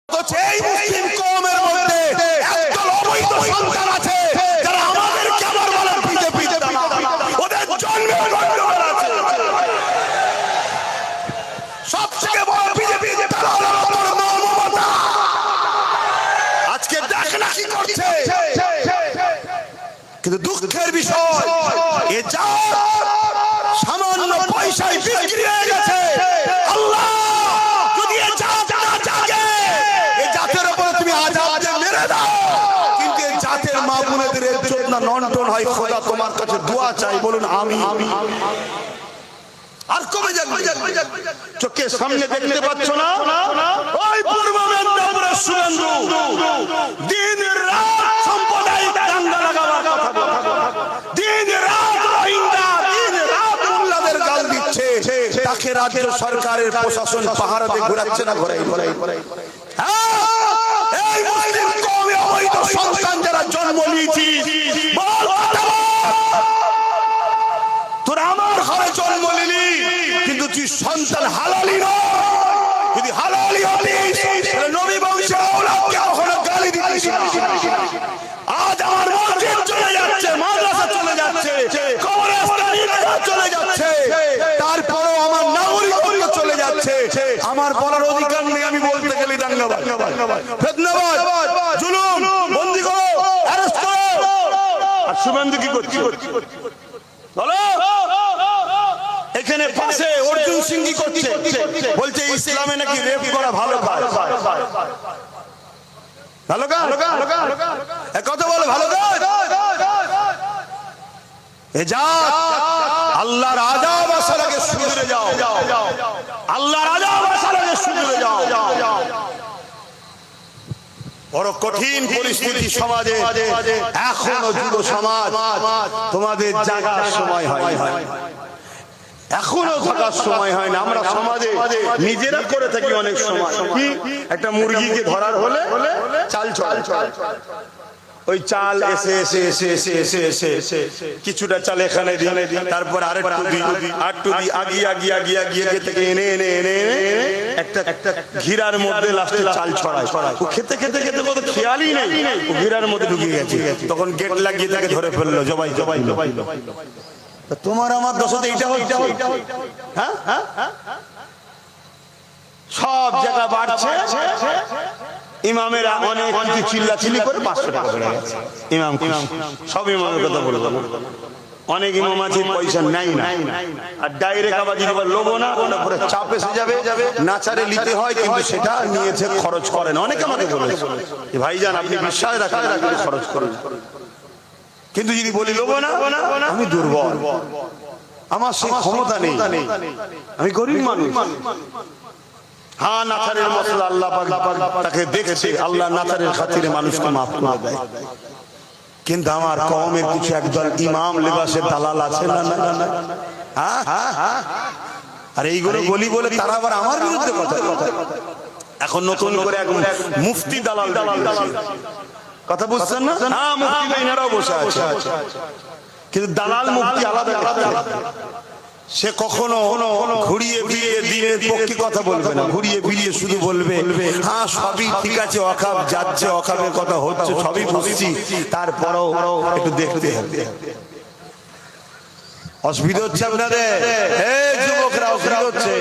এই মুসলিম কওমের মধ্যে একদল অবৈধ সন্তান আছে যারা আমাদেরকে আবার বলে বিজেপি ওদের জন্মে গন্ডগোল আছে। সবথেকে বড় বিজেপি আজকে দেখ না কি করছে। কিন্তু দুঃখের বিষয় এ যা সামান্য পয়সায় বিক্রি হয়ে গেছে। আল্লাহ যদি এ জাত না জাগে, এই জাতের উপরে তুমি আযাব মেরে দাও, কিন্তু এই জাতের মা বোনেদের ইজ্জত না নন্টন হয়। খোদা তোমার কাছে দোয়া চাই, বলুন আমিন। আর কবে যাবে? চোখের সামনে দেখতে পাচ্ছ না ওই পূর্ব মেদিনীপুরের শুভেন্দু দিন রাত সম্প্রদায়িক দাঙ্গা লাগাবার কথা বলে, দিন রাত রোহিঙ্গা, দিন রাত মোল্লাদের গাল দিচ্ছে। তাকে রাজ্য সরকারের প্রশাসন পাহারাতে ঘোরাচ্ছে না ঘোরাই। এই মুসলিম কওমে অবৈধ সন্তান যারা জন্ম নিয়েছি, তোরা আমার ঘরে জন্ম নিলি কিন্তু তুই সন্তান হালালি নয়। যদি হালালি হতিস তাহলে নবী বংশের আওলাদকে কখনো গালি দিতিস না। আজ আমার মসজিদ চলে যাচ্ছে, মাদ্রাসা চলে যাচ্ছে, কবরস্থান ঈদগাহ চলে যাচ্ছে, তারপরেও আমার নাগরিকত্ব চলে যাচ্ছে। আমার বলার অধিকার নেই আমি বলতে গেলে দাঙ্গাবাজ, ফিতনাবাজ, জুলুম, বন্দী করো, অ্যারেস্ট করো। আর শুভেন্দু কি করছে বলো? এখানে পাশে অর্জুন সিং কি করছে? বলছে ইসলামে নাকি রেপ করা ভালো কাজ। ভালো কাজ কত বলে ভালো কাজ? এ যা আল্লাহর আযাব আসার আগে শুধরে যাও, আল্লাহর আযাব আসার আগে শুধরে যাও। বড় কঠিন পরিস্থিতি সমাজে, এখনো যুব সমাজ তোমাদের জাগার সময় হয়, এখনো থাকার সময় হয় না। আমরা সমাজে নিজেরা করে থাকি অনেক সময়। কি একটা মুরগিকে ধরার হলে চাল চল, ওই চাল এসে এসে এসে এসে এসে এসে এসে কিছুটা চাল এখানে দিই, তারপর আরেকটু দিই, আরেকটু দিই, আগিয়ে আগিয়ে আগিয়ে আগিয়ে থেকে এনে এনে এনে এনে একটা একটা ঘিরার মধ্যে লাস্টে চাল ছড়ায়। ও খেতে খেতে খেতে কত খেয়ালই নেই ও ঘিরার মধ্যে ঢুকে গেছে। তখন গেট লাগিয়ে তাকে ধরে ফেললো, জবাই জবাই জবাই। তোমার আমার দশতে এইটা হচ্ছে। হ্যাঁ সব জায়গা বাড়ছে। ইমামেরা অনেক কিছু চিল্লাচিল্লি করে 500 টাকা বেড়ে গেছে। ইমাম সব ইমামের কথা বলবো, অনেক ইমাম আছে পয়সা নাই না, আর ডাইরেক্ট আবার যদি লোবো না পরে চাপ এসে যাবে, নাচারে নিতে হয়, কিন্তু সেটা নিয়েছে খরচ করেন। অনেকে আমাকে বলেছে ভাইজান আপনি বিশ্বাস রাখেন খরচ করেন, কিন্তু যদি বলি লোবো না আমি দুর্বল, আমার সেই ক্ষমতা নেই, আমি গরিব মানুষ। হ্যাঁ নাচারের মসলা আল্লাহ পাক তাকে দেখছে, আল্লাহ নাচারের খাতিরে মানুষকে মাফ করে দেয়। কিন্তু আমার কওমের কিছু একদল ইমাম লেবাসের দালাল আছে না না না। আর এইগুলো বলি বলে তারা আবার আমার বিরুদ্ধে কথা। এখন নতুন করে এক মুফতি দালাল কথা বুঝছেন না? হ্যাঁ মুফতি এনারাও বসে আছে, কিন্তু দালাল মুফতি আলাদা। সে কখনো ঘুরিয়ে ফিরিয়ে দিনের পক্ষে কথা বলবে না, ঘুরিয়ে ফিরিয়ে শুধু বলবে হ্যাঁ সবই ঠিক আছে, অখাপ যাচ্ছে, অখাপের কথা হচ্ছে, সবই বুঝছি, তারপরেও একটু দেখতে হবে। অসুবিধা হচ্ছে আপনাদের? যুবকরা অসুবিধা হচ্ছে।